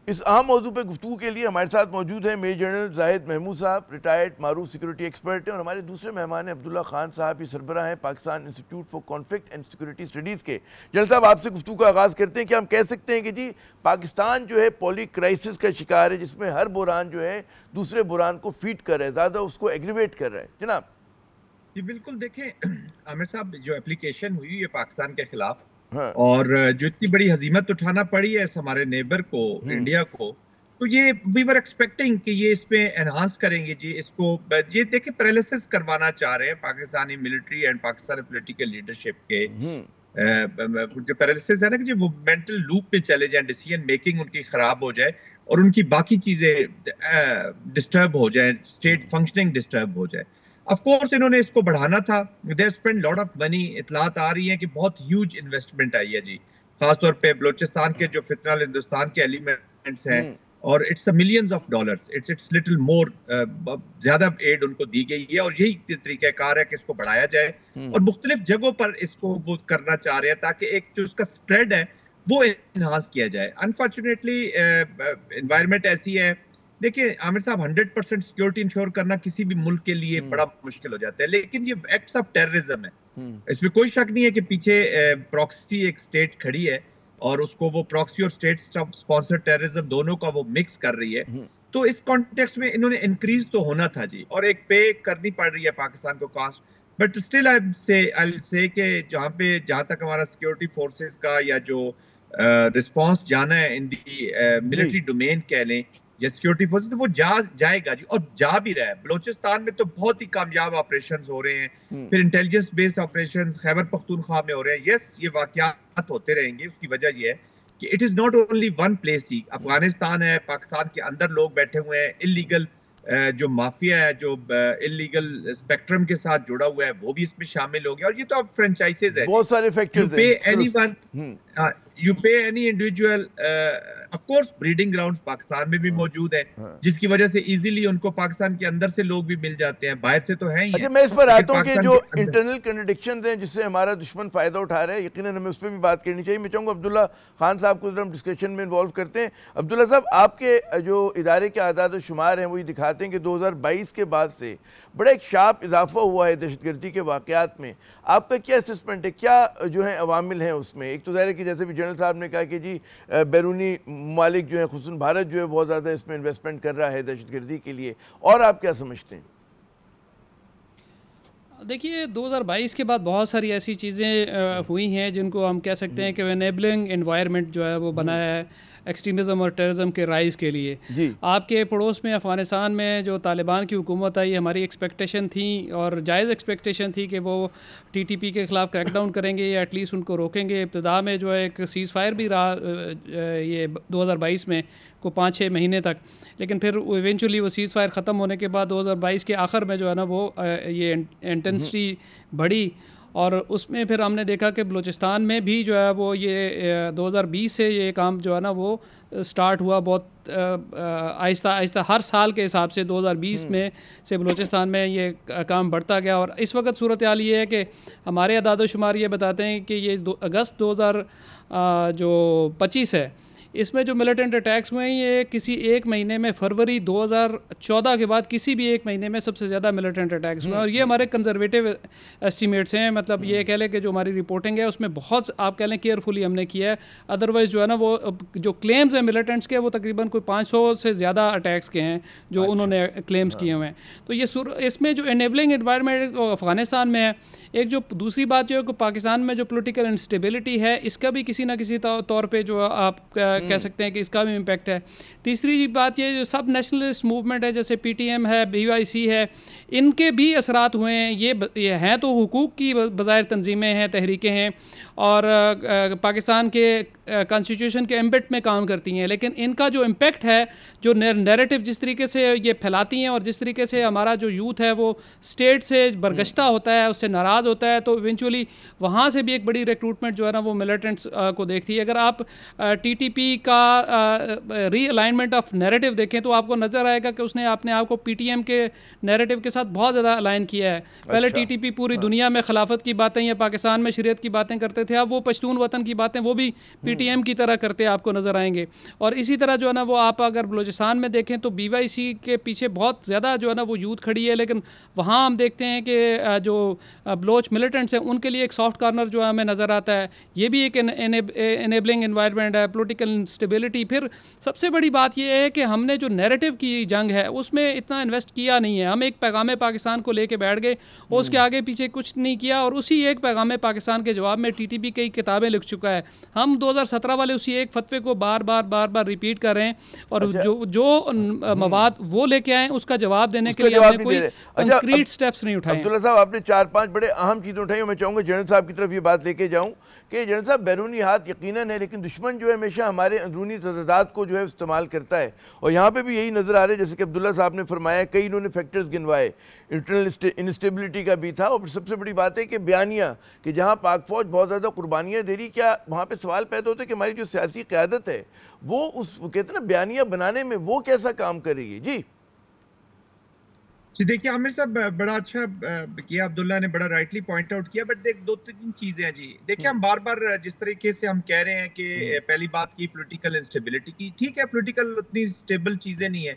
इस अहम मौजू पर गुफ्तगू के लिए हमारे साथ मौजूद हैं मेजर जनरल जाहिद महमूद साहब, रिटायर्ड मारूफ सिक्योरिटी एक्सपर्ट हैं, और हमारे दूसरे मेहमान हैं अब्दुल्ला खान साहब, ये सरबराह हैं Pakistan institute for conflict and security studies के। जनरल साहब, आपसे गुफ्तगू का आगाज़ करते हैं कि हम कह सकते हैं कि जी पाकिस्तान जो है पॉली क्राइसिस का शिकार है, जिसमें हर बुरान जो है दूसरे बुरान को फीड कर रहा है, ज़्यादा उसको एग्रीवेट कर रहा है। जनाब जी बिल्कुल, देखें आमिर साहब, जो एप्लीकेशन हुई है पाकिस्तान के खिलाफ हाँ। और जो इतनी बड़ी हजीमत उठाना पड़ी है हमारे नेबर को, इंडिया को, तो ये वी वर एक्सपेक्टिंग कि ये इसमें एनहांस करेंगे जी इसको। ये देखिए पैरालिसिस करवाना चाह रहे हैं Pakistani military and Pakistani political leadership के। जो पैरालिसिस है ना कि वो मेंटल लूप में चले जाए, डिसीजन मेकिंग उनकी खराब हो जाए और उनकी बाकी चीजें डिस्टर्ब हो जाए, स्टेट फंक्शनिंग डिस्टर्ब हो जाए। ऑफ कोर्स इन्होंने इसको बढ़ाना था, they spend lot of money. इतलात आ रही है कि बहुत ह्यूज इन्वेस्टमेंट आई है जी, खासतौर पे बलोचिस्तान के जो फितरल हिंदुस्तान के एलिमेंट्स हैं, और it's millions of dollars, it's little more, ज्यादा एड उनको दी गई है और यही तरीकाकार है कि इसको बढ़ाया जाए और मुख्तलिफ जगहों पर इसको वो करना चाह रहे हैं ताकि एक जो उसका स्प्रेड है वो इनहांस किया जाए। अनफॉर्चुनेटली एनवायरनमेंट ऐसी है, देखिए आमिर साहब, 100% सिक्योरिटी इंश्योर करना किसी भी मुल्क के लिए बड़ा मुश्किल हो जाता है, लेकिन ये एक्ट्स ऑफ टेररिज्म है, इसमें कोई शक नहीं है कि पीछे प्रॉक्सी एक स्टेट खड़ी है और उसको वो प्रॉक्सी और स्टेट स्पॉन्सर टेररिज्म दोनों का वो मिक्स कर रही है। तो इस कॉन्टेक्स्ट में इन्होंने इंक्रीज तो होना था जी, और एक पे करनी पड़ रही है पाकिस्तान को कॉस्ट, बट स्टिल आई से कि जहां तक हमारा सिक्योरिटी फोर्सेस का या जो रिस्पॉन्स जाना है इन दी मिलिट्री डोमेन कह लें या सिक्योरिटी फोर्सेस, तो वो जाएगा जी, और जा भी रहा है। बलोचिस्तान में तो बहुत ही कामयाब ऑपरेशंस हो रहे हैं, फिर intelligence based operations Khyber Pakhtunkhwa में हो रहे हैं। यस, ये वाकयात होते रहेंगे, उसकी वजह यह है कि it is not only one place ही, अफगानिस्तान है, पाकिस्तान के अंदर लोग बैठे हुए हैं, इलीगल जो माफिया है, जो इलीगल स्पेक्ट्रम के साथ जुड़ा हुआ है, वो भी इसमें शामिल हो गया। और ये तो अब फ्रेंचाइजेज है, बहुत सारे फैक्टर्स हैं। पे एनीवन, यू पे any individual, of course breeding grounds Pakistan में भी मौजूद हैं, जिसकी वजह से इजीली उनको पाकिस्तान के अंदर से लोग भी मिल जाते हैं, बाहर से तो है ही। अच्छा, मैं इस पर आता हूँ कि जो इंटरनल कॉन्ट्रडिक्शंस हैं जिससे हमारा दुश्मन फायदा उठा रहा है, यकीनन हमें उस पर भी बात करनी चाहिए। मैं चाहूँगा अब्दुल्ला खान साहब को हम डिस्कशन में इन्वॉल्व करते हैं। अब्दुल्ला साहब, आपके जो इदारे के आदाद शुमार हैं वो ये दिखाते हैं कि 2022 के बाद से बड़ा एक शार्प इजाफा हुआ है दहशतगर्दी के वाक़यात में। आपका क्या असेसमेंट है, क्या जो है अवामिल हैं उसमें? एक तो ज़ाहिर है कि जैसे भी जनरल साहब ने कहा कि जी बैरूनी ममालिक जो है, खुसूसन भारत जो है बहुत ज़्यादा इसमें इन्वेस्टमेंट कर रहा है दहशतगर्दी के लिए, और आप क्या समझते हैं? देखिए 2022 के बाद बहुत सारी ऐसी चीज़ें हुई हैं जिनको हम कह सकते हैं कि एनेबलिंग एनवायरनमेंट जो है वो बना है एक्सट्रीमिज़म और टेररिज्म के राइज़ के लिए। आपके पड़ोस में अफ़गानिस्तान में जो तालिबान की हुकूमत आई, हमारी एक्सपेक्टेशन थी और जायज़ एक्सपेक्टेशन थी कि वो टीटीपी के ख़िलाफ़ क्रैकडाउन करेंगे या एटलीस्ट उनको रोकेंगे। इब्तिदा में जो है एक सीज़ फायर भी रहा ये 2022 में को 5-6 महीने तक, लेकिन फिर इवेंचुअली वो सीज़ फायर ख़त्म होने के बाद 2022 के आखिर में जो है ना वो ये इंटेंसिटी बढ़ी और उसमें फिर हमने देखा कि बलूचिस्तान में भी जो है वो ये 2020 से ये काम जो है ना वो स्टार्ट हुआ बहुत आहिस्ता आहिस्ता हर साल के हिसाब से 2020 में से बलूचिस्तान में ये काम बढ़ता गया। और इस वक्त सूरत हाल ये है कि हमारे अदाद शुमार ये बताते हैं कि ये अगस्त 2025 है, इसमें जो मिलिटेंट अटैक्स हुए हैं ये किसी एक महीने में, फरवरी 2014 के बाद किसी भी एक महीने में सबसे ज़्यादा मिलिटेंट अटैक्स हुए हैं। और ये हमारे कंजर्वेटिव एस्टीमेट्स हैं, मतलब ये कह लें कि जो हमारी रिपोर्टिंग है उसमें बहुत आप कह लें केयरफुली हमने किया है। अदरवाइज़ जो है ना वो जो क्लेम्स हैं मिलिटेंट्स के वो तकरीबन कोई 500 से ज़्यादा अटैक्स के हैं जो उन्होंने क्लेम्स किए हुए हैं। तो ये इसमें जो एनेबलिंग एनवायरनमेंट अफ़गानिस्तान में है। एक जो दूसरी बात जो है कि पाकिस्तान में जो पोलिटिकल इंस्टेबिलिटी है इसका भी किसी ना किसी तौर पर जो आप कह सकते हैं कि इसका भी इम्पैक्ट है। तीसरी बात ये जो सब नेशनलिस्ट मूवमेंट है जैसे पीटीएम है, BYC है, इनके भी असरात हुए हैं। ये हैं तो हुकूक की बज़ाहिर तंजीमें हैं, तहरीकें हैं और पाकिस्तान के कॉन्स्टिट्यूशन के एम्बिट में काम करती हैं, लेकिन इनका जो इम्पैक्ट है, जो नैरेटिव जिस तरीके से ये फैलाती हैं और जिस तरीके से हमारा जो यूथ है वो स्टेट से बरगश्ता होता है, उससे नाराज़ होता है, तो इवेंचुअली वहाँ से भी एक बड़ी रिक्रूटमेंट जो है ना वो मिलिटेंट्स को देखती है। अगर आप TTP का रीअलाइनमेंट ऑफ नैरेटिव देखें तो आपको नज़र आएगा कि उसने अपने आप को PTM के नैरेटिव के साथ बहुत ज़्यादा अलाइन किया है। पहले TTP पूरी दुनिया में खिलाफत की बातें या पाकिस्तान में शरीयत की बातें करते थे, अब वो पश्तून वतन की बातें वो भी पीटीएम की तरह करते आपको नज़र आएंगे। और इसी तरह जो है ना वो आप अगर बलूचिस्तान में देखें तो बीवाईसी के पीछे बहुत ज़्यादा जो है ना वो यूथ खड़ी है, लेकिन वहाँ हम देखते हैं कि जो बलोच मिलिटेंट्स हैं उनके लिए एक सॉफ्ट कॉर्नर जो है हमें नज़र आता है। ये भी एक एनेबलिंग इन्वायरमेंट है, पोलिटिकल इंस्टेबिलिटी। फिर सबसे बड़ी बात यह है कि हमने जो नैरेटिव की जंग है उसमें इतना इन्वेस्ट किया नहीं है। हम एक पैगाम पाकिस्तान को लेके बैठ गए और उसके आगे पीछे कुछ नहीं किया, और उसी एक पैगाम पाकिस्तान के जवाब में टीटीपी कई किताबें लिख चुका है। हम 2017 वाले उसी एक फतवे को बार बार रिपीट कर रहे हैं, और अच्छा। जो मवाद वो लेके आए उसका जवाब देने के लिए हमने कोई कंक्रीट स्टेप्स नहीं उठाए। अब्दुल्ला साहब, आपने 4-5 बड़े अहम चीज़ें उठाई। मैं चाहूँगा जनरल साहब की तरफ ये बात लेके जाऊँ कि जनरल साहब, बैरूनी हाथ यकीनन है, लेकिन दुश्मन जो है हमेशा हमारे अंदरूनी तज़ादात को जो है इस्तेमाल करता है, और यहाँ पे भी यही नज़र आ रहा है। जैसे कि अब्दुल्ला साहब ने फरमाया, कई इन्होंने फैक्टर्स गिनवाए, इंटरनल इंस्टेबिलिटी का भी था, और सबसे बड़ी बात है कि बयानिया कि जहाँ पाक फौज बहुत ज़्यादा कुर्बानियाँ दे रही, क्या वहाँ पर सवाल पैदा होता है कि हमारी जो सियासी क़यादत है वो उस कहते हैं ना बयानिया बनाने में वो कैसा काम करेगी? जी देखिए आमिर साहब, बड़ा अच्छा किया, अब्दुल्ला ने बड़ा राइटली पॉइंट आउट किया। बट देख, 2-3 चीजें हैं जी। देखिए, हम बार बार जिस तरीके से हम कह रहे हैं कि पहली बात की पॉलिटिकल इंस्टेबिलिटी की, ठीक है, पॉलिटिकल उतनी स्टेबल चीजें नहीं है,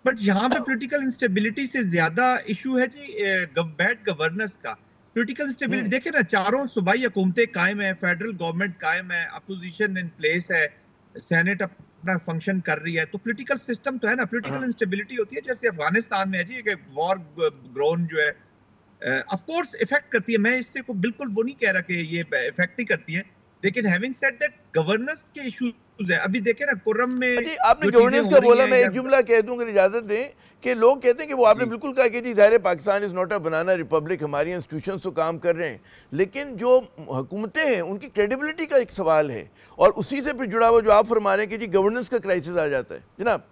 बट यहाँ पे पॉलिटिकल इंस्टेबिलिटी से ज्यादा इशू है जी बैड गवर्नेंस का। पॉलिटिकल इंस्टेबिलिटी देखिए ना, चारों सूबाई हुकूमतें कायम है, फेडरल गवर्नमेंट कायम है, अपोजिशन इन प्लेस है, सेनेट अपना फंक्शन कर रही है, तो पॉलिटिकल सिस्टम तो है ना। पॉलिटिकल इंस्टेबिलिटी होती है जैसे अफगानिस्तान में है जी, एक वॉर ग्रोन जो है ऑफ कोर्स इफेक्ट करती है। मैं इससे को बिल्कुल वो नहीं कह रहा कि ये इफेक्ट नहीं करती है, लेकिन हैविंग सेड दैट गवर्नेंस के इश्यूज है। अभी देखे ना कुर्रम में जी, आपने गवर्नेंस का बोला, मैं एक जुमला कह दूं, अगर इजाजत दें, कि लोग कहते हैं कि वो आपने बिल्कुल कहा कि जी ज़ाहिर है Pakistan is not a banana Republic, हमारी इंस्टीट्यूशंस तो काम कर रहे हैं, लेकिन जो हुकूमतें हैं उनकी क्रेडिबिलिटी का एक सवाल है, और उसी से फिर जुड़ा हुआ जो आप फरमा रहे हैं कि जी गवर्नेंस का क्राइसिस आ जाता है। जनाब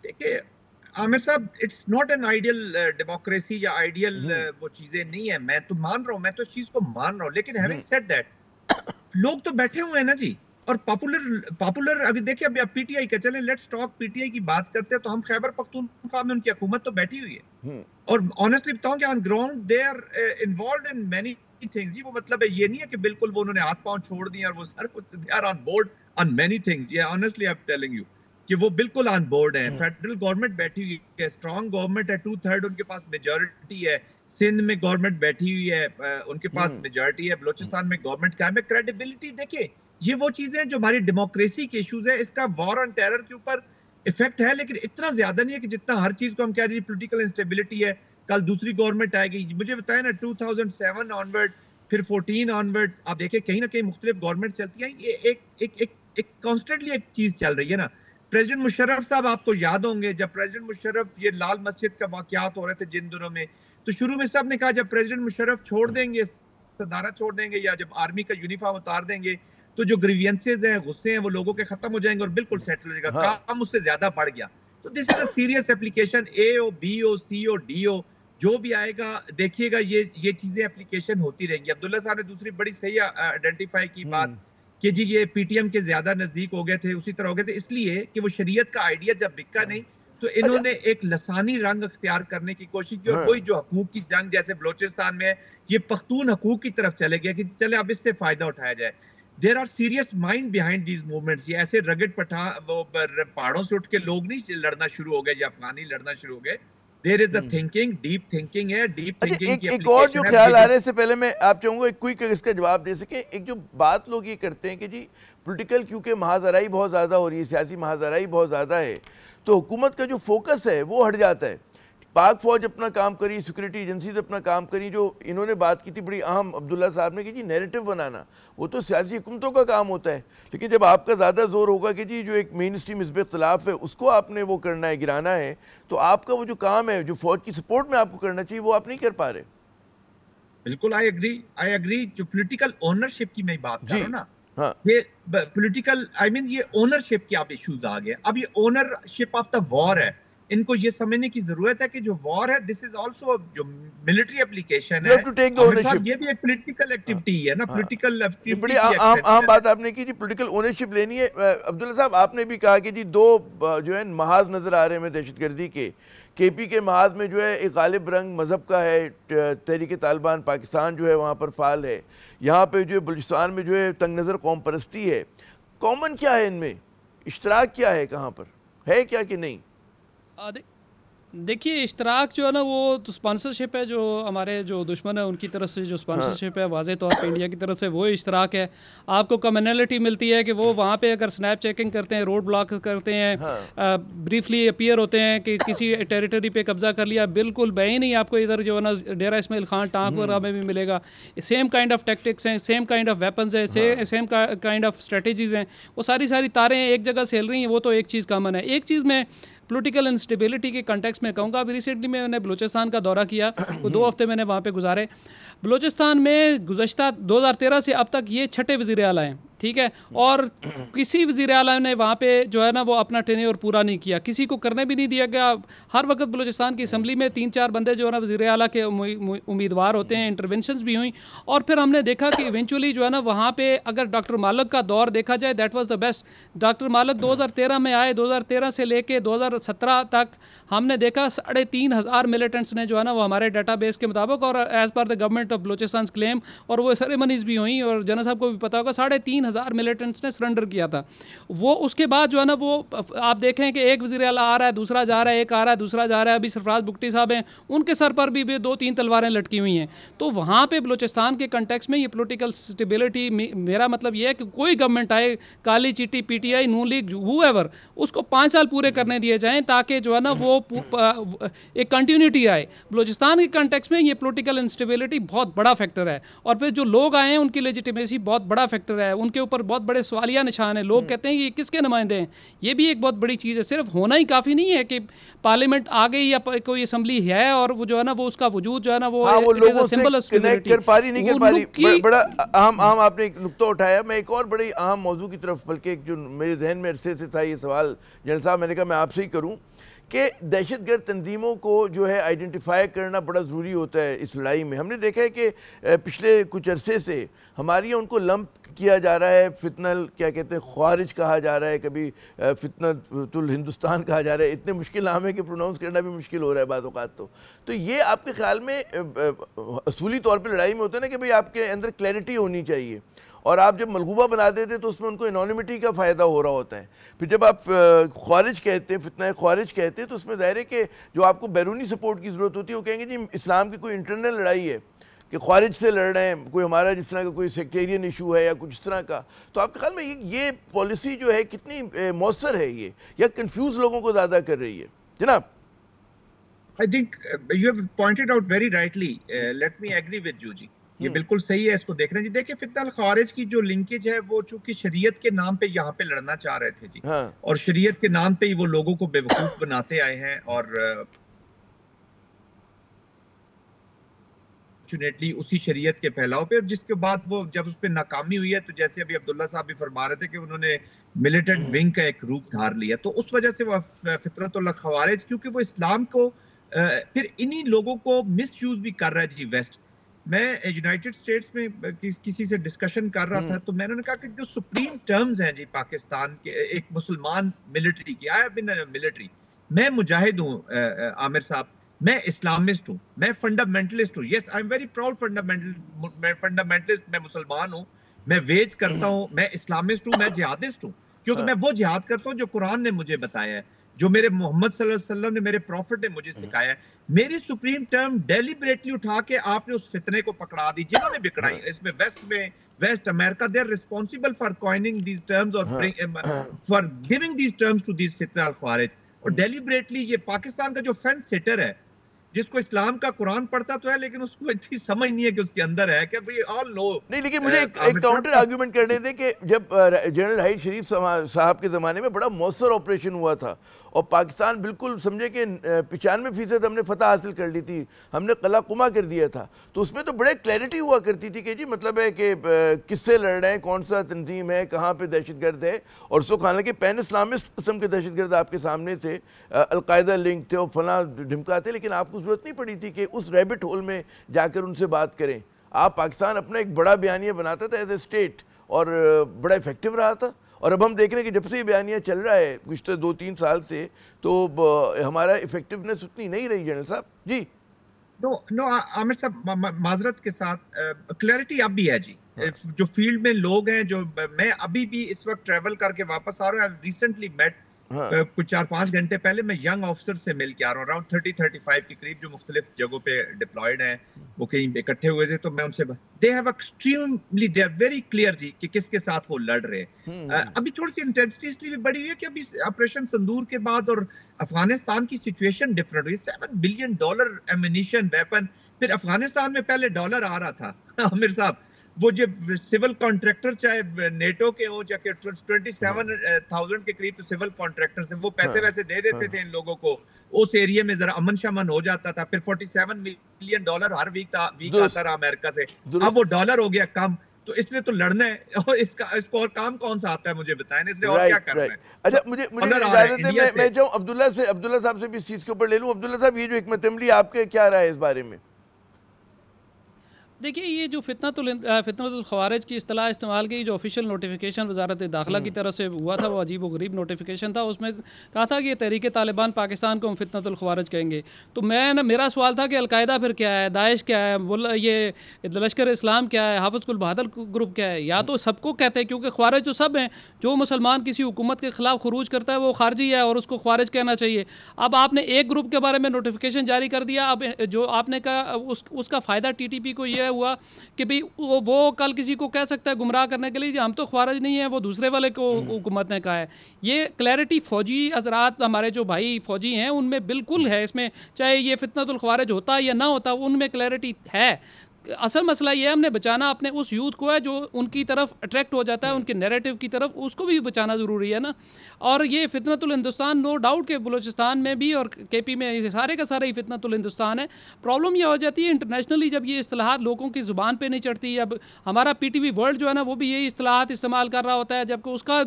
देखिए आमिर साहब, it's not an ideal democracy या आइडियल वो चीजें नहीं है, मैं तो मान रहा हूँ, मैं तो इस चीज को मान रहा हूँ, लेकिन हैविंग सेड दैट लोग तो बैठे हुए हैं ना जी, और पॉपुलर अभी देखिए, अभी आप पीटीआई का चले, लेट्स टॉक पीटीआई की बात करते हैं, तो हम खैबर पख्तूनख्वा में उनकी हुकूमत तो बैठी हुई है, और ऑनेस्टली बताऊं कि on ground they are involved in many things ji. वो मतलब है ये नहीं है कि बिल्कुल वो उन्होंने हाथ पांव छोड़ दिए और वो सर कुछ, they are on board on many things. ये honestly I am telling you कि वो बिल्कुल ऑन बोर्ड है। फेडरल गवर्नमेंट बैठी हुई है, स्ट्रॉन्ग गवर्नमेंट है, 2/3 उनके पास मेजॉरिटी है, सिंध में गवर्नमेंट बैठी हुई है, उनके पास मेजॉरिटी है, बलूचिस्तान में गवर्नमेंट कायम है। क्रेडिबिलिटी देखिए, ये वो चीजें जो हमारी डेमोक्रेसी के इश्यूज है, इसका वॉर ऑन टेरर के ऊपर इफेक्ट है, लेकिन इतना ज्यादा नहीं है कि जितना हर चीज को हम कह दीजिए पॉलिटिकल इंस्टेबिलिटी है, कल दूसरी गवर्नमेंट आएगी। मुझे बताया ना 2007 ऑनवर्ड, फिर 14 ऑनवर्ड्स, आप देखिए कहीं ना कहीं मुख्तलिफ गवर्नमेंट चलती हैं, ये एक कॉन्स्टेंटली एक चीज चल रही है ना। प्रेसिडेंट मुशर्रफ साहब, आपको याद होंगे जब प्रेसिडेंट मुशर्रफ, ये लाल मस्जिद का वाकयात हो रहे थे जिन दिनों में, तो शुरू में सब ने कहा जब प्रेसिडेंट मुशर्रफ छोड़ देंगे, सदारत छोड़ देंगे, या जब आर्मी का यूनिफॉर्म उतार देंगे, तो जो ग्रीवियंसेस हैं, गुस्से हैं, वो लोगों के खत्म हो जाएंगे और बिल्कुल सेटल हो जाएगा। काम उससे ज्यादा बढ़ गया। तो this is a serious application. AO, BO, CO, DO जो भी आएगा, देखिएगा ये चीजें एप्लीकेशन होती रहेंगी। अब्दुल्ला साहब ने दूसरी बड़ी सही आइडेंटिफाई की बात कि जी ये पीटीएम के ज्यादा नजदीक हो गए थे, उसी तरह हो गए थे, इसलिए कि वो शरीयत का आइडिया जब बिका नहीं, तो इन्होंने एक लसानी रंग अख्तियार करने की कोशिश की, और वही जो हकूक की जंग जैसे बलोचिस्तान में है, ये पख्तून हकूक की तरफ चले गया कि चले अब इससे फायदा उठाया जाए। There are serious mind behind these movements. ये ऐसे रगड़ पहाड़ों से उठ के लोग नहीं लड़ना शुरू हो गए, या अफगानी लड़ना शुरू हो गए। There is a thinking, deep thinking है, डीप थिंकिंग की एक और जो ख्याल आ रहे हैं, इससे पहले मैं आप चाहूंगा एक क्विक इसका जवाब दे सके। एक जो बात लोग ये करते हैं कि जी पॉलिटिकल, क्योंकि महाजराई बहुत ज़्यादा हो रही है, सियासी महाजराई बहुत ज़्यादा है, तो हुकूमत का जो फोकस है वो हट जाता है। पाक फौज अपना काम करी, सिक्योरिटी एजेंसीज अपना काम करी। जो इन्होंने बात की थी बड़ी अहम अब्दुल्ला साहब ने कि जी नैरेटिव बनाना, वो तो सियासी हुकूमतों का काम होता है, लेकिन जब आपका ज़्यादा जोर होगा कि जी जो एक मेन स्ट्रीम हिज़्ब इख्तिलाफ है उसको आपने वो करना है, गिराना है, तो आपका वो जो काम है जो फौज की सपोर्ट में आपको करना चाहिए वो आप नहीं कर पा रहे। बिल्कुल, आई एग्री। जो पॉलिटिकल ओनरशिप की मैं बात कर रहा हूँ ना, हाँ, ये पॉलिटिकल, आई मीन ये ओनरशिप के आप इश्यूज आ गए। अब ये ओनरशिप ऑफ द वॉर है, इनको ये समझने की जरूरत है कि जो वॉर है दिस इज आल्सो जो मिलिट्री एप्लीकेशन है, ये भी एक पॉलिटिकल एक्टिविटी है ना, पॉलिटिकल एक्टिविटी। बड़ी आम बात आपने की जी, पॉलिटिकल ओनरशिप लेनी है। अब्दुल्ला साहब, आपने भी कहा कि जी दो जो है महाज नजर आ रहे हैं दहशतगर्दी के। केपी के महाज में जो है एक गालिब रंग मजहब का है, तहरीक तालिबान पाकिस्तान जो है वहाँ पर फाल है। यहाँ पे जो है बलूचिस्तान में जो है तंग नज़र कौम परस्ती है। कॉमन क्या है इनमें, इश्तराक क्या है, कहाँ पर है क्या कि नहीं? देखिए, इश्तराक जो है ना वो तो स्पॉन्सरशिप है, जो हमारे जो दुश्मन है उनकी तरफ से जो स्पॉन्सरशिप है वाज़े तौर पे इंडिया की तरफ से वो इश्तराक है। आपको कम्युनलिटी मिलती है कि वो वहाँ पे अगर स्नैप चेकिंग करते हैं, रोड ब्लॉक करते हैं, ब्रीफली अपीयर होते हैं कि किसी टेरिटरी पे कब्जा कर लिया, बिल्कुल बैन ही आपको इधर जो है ना डेरा इस्माइल खान टांक वगैरह में भी मिलेगा। सेम काइंड ऑफ टैक्टिक्स हैं, सेम काइंड ऑफ वेपन्स हैं, सेम काइंड ऑफ स्ट्रेटजीज़ हैं। वो सारी तारें एक जगह से हिल रही हैं, वो तो एक चीज़ कॉमन है। एक चीज़ में पॉलिटिकल इंस्टेबिलिटी के कॉन्टेक्स्ट में कहूँगा, अभी रिसेंटली मैंने बलूचिस्तान का दौरा किया, वो 2 हफ्ते मैंने वहाँ पे गुजारे। बलूचिस्तान में गुज़श्ता 2013 से अब तक ये 6ठे वज़ीर आला हैं, ठीक है, और किसी वज़ीर आला ने वहाँ पे जो है ना वो अपना टेन्योर पूरा नहीं किया, किसी को करने भी नहीं दिया गया। हर वक्त बलूचिस्तान की असम्बली में 3-4 बंदे जो है ना वज़ीर आला के उम्मीदवार होते हैं, इंटरवेंशंस भी हुई, और फिर हमने देखा कि इवेंचुअली जो है ना वहाँ पे अगर डॉक्टर मालिक का दौर देखा जाए, that was the best. Doctor मालिक 2013 में आए, 2013 से लेके 2017 तक हमने देखा 3,500 मिलिटेंट्स ने जो है ना वो हमारे डाटाबेस के मुताबिक और as per the government of Balochistan claim, और वो सेरेमनीज़ भी हुई और जनरल साहब को भी पता होगा, 3,500 मिलिटेंट्स ने सरेंडर किया था। वो उसके बाद जो है ना वो आप देखें कि एक वज़ीर आला आ रहा है, दूसरा जा रहा है, एक आ रहा है, दूसरा जा रहा है। अभी सरफराज बुगटी साहब हैं, उनके सर पर भी 2-3 तलवारें लटकी हुई हैं। तो वहाँ पे बलूचिस्तान के कंटेक्स्ट में ये पॉलिटिकल स्टेबिलिटी, मेरा मतलब ये है कि कोई गवर्नमेंट आए, काली चीटी, पीटीआई, नून लीग, हुएवर, उसको 5 साल पूरे करने दिए जाएँ ताकि जो है ना वो एक कंटिन्यूटी आए। बलूचिस्तान के कंटेक्स्ट में ये पॉलिटिकल इंस्टेबिलिटी बहुत बड़ा फैक्टर है, और फिर जो लोग आए हैं उनकी लेजिटिमेसी बहुत बड़ा फैक्टर है, उनके ऊपर बहुत बड़े सवालिया निशान है। लोग कहते हैं कि ये किसके नुमाइंदे हैं, ये भी एक बहुत बड़ी चीज़ है। सिर्फ होना ही काफ़ी नहीं है कि पार्लियामेंट आ गई या कोई असम्बली है और वो जो है ना वो उसका वजूद जो है ना वो लोगों से कनेक्ट कर पा रही, नहीं कर पा रही। बड़ा अहम आपने एक नुक्ता उठाया। मैं एक और बड़ी अहम मौजू की तरफ, बल्कि जो मेरे जहन में अरसे से था ये सवाल, जनरल साहब, मैंने कहा मैं आपसे ही करूँ कि दहशतगर्द तंजीमों को जो है आइडेंटिफाई करना बड़ा ज़रूरी होता है इस लड़ाई में। हमने देखा है कि पिछले कुछ अरसे से हमारे यहाँ उनको लंप किया जा रहा है, फितनल क्या कहते हैं, ख्वारिज कहा जा रहा है, कभी फितनतुल हिंदुस्तान कहा जा रहा है। इतने मुश्किल नाम है कि प्रोनाउंस करना भी मुश्किल हो रहा है बात औक़ात। तो ये आपके ख्याल में असूली तौर पर लड़ाई में होता है ना कि भाई आपके अंदर क्लैरिटी होनी चाहिए, और आप जब मलगूबा बना देते तो उसमें उनको एनोनिमिटी का फ़ायदा हो रहा होता है। फिर जब आप ख्वारिज कहते हैं, फितना ख्वारिज कहते हैं, तो उसमें ज़ाहिर है कि जो आपको बैरूनी सपोर्ट की ज़रूरत होती है, वो कहेंगे जी इस्लाम की कोई इंटरनल लड़ाई है कि ख्वारिज से लड़ रहे हैं, कोई हमारा जिस तरह का कोई सेक्टेरियन इशू है या कुछ इस तरह का। तो आपके ख्याल में ये पॉलिसी जो है कितनी मौसर है ये, या कन्फ्यूज़ लोगों को ज़्यादा कर रही है जनाब? I think you have pointed out very rightly. Let me agree with you जी, ये बिल्कुल सही है, इसको देख रहे हैं जी। देखिए, फितनल खारिज की जो लिंकेज है वो चूंकि शरीयत के नाम पे यहाँ पे लड़ना चाह रहे थे जी, और शरीयत के नाम पे ही वो लोगों को बेवकूफ बनाते आए हैं, और फॉर्चुनेटली उसी शरीयत के फैलाव पे, जिसके बाद वो जब उस पर नाकामी हुई है, तो जैसे अभी अब्दुल्ला साहब भी फरमा रहे थे कि उन्होंने मिलिटेंट विंग का एक रूप धार लिया, तो उस वजह से वो फितरतुल खवारिज, क्योंकि वो इस्लाम को फिर इन्हीं लोगों को मिस यूज भी कर रहा है जी वेस्ट। मैं यूनाइटेड स्टेट्स में किसी से डिस्कशन कर रहा था, तो मैंने कहा कि जो सुप्रीम टर्म्स हैं जी पाकिस्तान के एक मुसलमान मिलिट्री की, आई हैव बीन मिलिट्री, मैं मुजाहिद हूँ आमिर साहब, मैं इस्लामिस्ट हूँ, मैं फंडामेंटलिस्ट हूँ। Yes, I am very proud fundamentalist, मैं मुसलमान हूँ, मैं वेज करता हूँ, मैं इस्लामिस्ट हूँ, मैं जिहादिस्ट हूँ, क्योंकि मैं वो जिहाद करता हूँ जो कुरान ने मुझे बताया है, जो मेरे मोहम्मद सल्लल्लाहु अलैहि वसल्लम ने, मेरे प्रॉफिट ने मुझे सिखाया है। मेरी सुप्रीम टर्म डेलिबरेटली उठा के आपने उस फितने को पकड़ा दी, जिन्होंने बिकड़ाई इसमें West America, they are responsible for coining these terms और for giving these terms to these Fitna al ख्वारिज। और डेलिबरेटली ये पाकिस्तान का जो फेंस हिटर है, जिसको इस्लाम का कुरान पढ़ता तो है, लेकिन उसको इतनी समझ नहीं है कि उसके अंदर है कि वी ऑल नो। नहीं, लेकिन मुझे एक काउंटर आर्ग्यूमेंट करने थे कि जब जनरल हाइद शरीफ साहब के ज़माने में बड़ा मौसर ऑपरेशन हुआ था और पाकिस्तान बिल्कुल समझे कि 95% हमने फतह हासिल कर ली थी, हमने कला कुमा कर दिया था, तो उसमें तो बड़े क्लैरिटी हुआ करती थी कि जी मतलब है कि किससे लड़ रहे हैं, कौन सा तंजीम है, कहाँ पे दहशतगर्द है। और उसको हालांकि पैन इस्लामिस्ट किस्म के दहशतगर्द आपके सामने थे, अलकायदा लिंक थे और फला ढिमका थे, लेकिन आपको ज़रूरत नहीं पड़ी थी कि उस रैबिट होल में जाकर उनसे बात करें। आप पाकिस्तान अपना एक बड़ा बयानिया बनाता था एज ए स्टेट और बड़ा इफेक्टिव रहा था। और अब हम देख रहे हैं कि जब से ये बयानिया चल रहा है पिछले 2-3 साल से, तो हमारा इफेक्टिवनेस उतनी नहीं रही जनरल साहब जी। नो आमिर साहब, माजरत के साथ क्लैरिटी अब भी है जी। जो फील्ड में लोग हैं, जो मैं अभी भी इस वक्त ट्रैवल करके वापस आ रहा हूँ, रिसेंटली मेट कुछ 4-5 घंटे पहले मैं यंग ऑफिसर से मिल के आ रहा हूँ, अराउंड 30-35 के करीब, जो मुख्तलिफ जगहों पे डिप्लॉयड हैं, वो कहीं इकट्ठे हुए थे। तो मैं उनसे, they have extremely, they are very clear ji कि किसके साथ वो लड़ रहे हैं। अभी थोड़ी सी इंटेंसिटी इसलिए भी बढ़ी हुई है कि अभी ऑपरेशन संदूर के बाद और अफगानिस्तान की सिचुएशन डिफरेंट हुई। $7 बिलियन एम्यूनिशन, वेपन। फिर अफगानिस्तान में पहले डॉलर आ रहा था आमिर साहब, वो जो सिविल कॉन्ट्रैक्टर चाहे नेटो के हो, चाहे 27,000 के करीब तो सिविल कॉन्ट्रैक्टर्स हैं, वो पैसे वैसे दे देते थे इन लोगों को, उस एरिया में जरा अमन शमन हो जाता था। फिर $47 मिलियन हर वीक आता रहा अमेरिका से, अब वो डॉलर हो गया कम, तो इसलिए तो लड़ना है। और इसको और काम कौन सा आता है मुझे बताएं, इसलिए और क्या करना है। अच्छा, मुझे इजाजत है, मैं जाऊं अब्दुल्ला साहब से भी इस चीज के ऊपर ले लूं। अब्दुल्ला साहब, ये जो हिकमत अमली आपके क्या राय है इस बारे में? देखिए, ये जो फितनतुल ख़वारिज की इस्तिलाह इस्तेमाल की, जो ऑफिशियल नोटिफिकेशन वजारत दाखिला की तरफ से हुआ था, वो अजीब व गरीब नोटिफिकेशन था। उसमें कहा था कि ये तहरीक तालिबान पाकिस्तान को हम फितनतुल ख़वारिज कहेंगे। तो मेरा सवाल था कि अलकायदा फिर क्या है, दाइश क्या है, ये लश्कर इस्लाम क्या है, हाफिज़ उल बहादुर ग्रुप क्या है? या तो सबको कहते हैं, क्योंकि ख़वारिज तो सब हैं। जो मुसलमान किसी हुकूमत के ख़िलाफ़ खरूज करता है वो खारजी है और उसको ख़वारिज कहना चाहिए। अब आपने एक ग्रुप के बारे में नोटिफिकेशन जारी कर दिया, अब जो आपने कहा उसका फ़ायदा TTP को यह हुआ कि भाई वो कल किसी को कह सकता है गुमराह करने के लिए, हम तो ख्वारिज नहीं है, वो दूसरे वाले को हुकूमत ने कहा है। ये क्लैरिटी फ़ौजी हजरात, हमारे जो भाई फ़ौजी हैं, उनमें बिल्कुल है। इसमें चाहे ये फितनतुल ख़वारिज होता या ना होता, उनमें क्लैरिटी है। असल मसला ये है, हमने बचाना अपने उस यूथ को है जो उनकी तरफ अट्रैक्ट हो जाता है, उनके नैरेटिव की तरफ, उसको भी बचाना ज़रूरी है ना। और ये फितनतुल हिंदुस्तान, नो डाउट के बलूचिस्तान में भी और KP में ये सारे का सारा ही फितनतुल हिंदुस्तान है। प्रॉब्लम ये हो जाती है इंटरनेशनली जब ये इस्तिलाहात लोगों की ज़ुबान पे नहीं चढ़ती। अब हमारा PTV वर्ल्ड जो है ना, वो भी यही इस्तिलाहात इस्तेमाल कर रहा होता है, जबकि उसका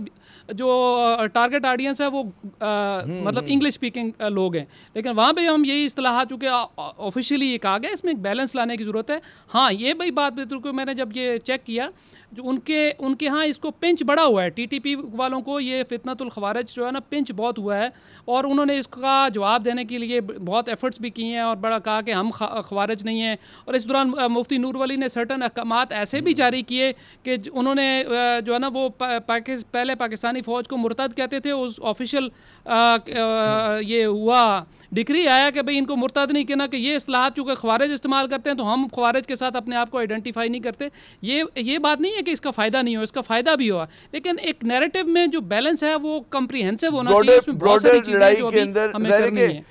जो टारगेट ऑडियंस है वो मतलब इंग्लिश स्पीकिंग लोग हैं। लेकिन वहाँ पर हम यही इस्तिलाहात, चूँकि ऑफिशियली ये कहा गया, इसमें एक बैलेंस लाने की ज़रूरत है। हाँ, ये भाई बात बिल्कुल को मैंने जब ये चेक किया, जो उनके यहाँ इसको पिंच बड़ा हुआ है, TTP वालों को ये फितनतुल ख़वारिज जो है ना, पिंच बहुत हुआ है। और उन्होंने इसका जवाब देने के लिए बहुत एफर्ट्स भी किए हैं और बड़ा कहा कि हम ख़वारिज नहीं हैं। और इस दौरान मुफ्ती नूर वली ने सर्टन अहकामात ऐसे भी जारी किए कि उन्होंने जो है ना, वो पहले पाकिस्तानी फ़ौज को मुर्तद कहते थे, उस ऑफिशियल ये हुआ डिक्री आया कि भाई इनको मुर्तद नहीं कहना, कि ये इस्तिलाहात चूँकि ख़वारिज इस्तेमाल करते हैं तो हम ख़वारिज के साथ अपने आप को आइडेंटिफाई नहीं करते। ये बात नहीं है कि इसका फ़ायदा नहीं हो, इसका फ़ायदा भी हुआ, लेकिन एक नैरेटिव में जो बैलेंस है वो कम्प्रीहेंसिव होना चाहिए। उसमें बहुत सारी चीज़ें जो अभी हमें करनी है।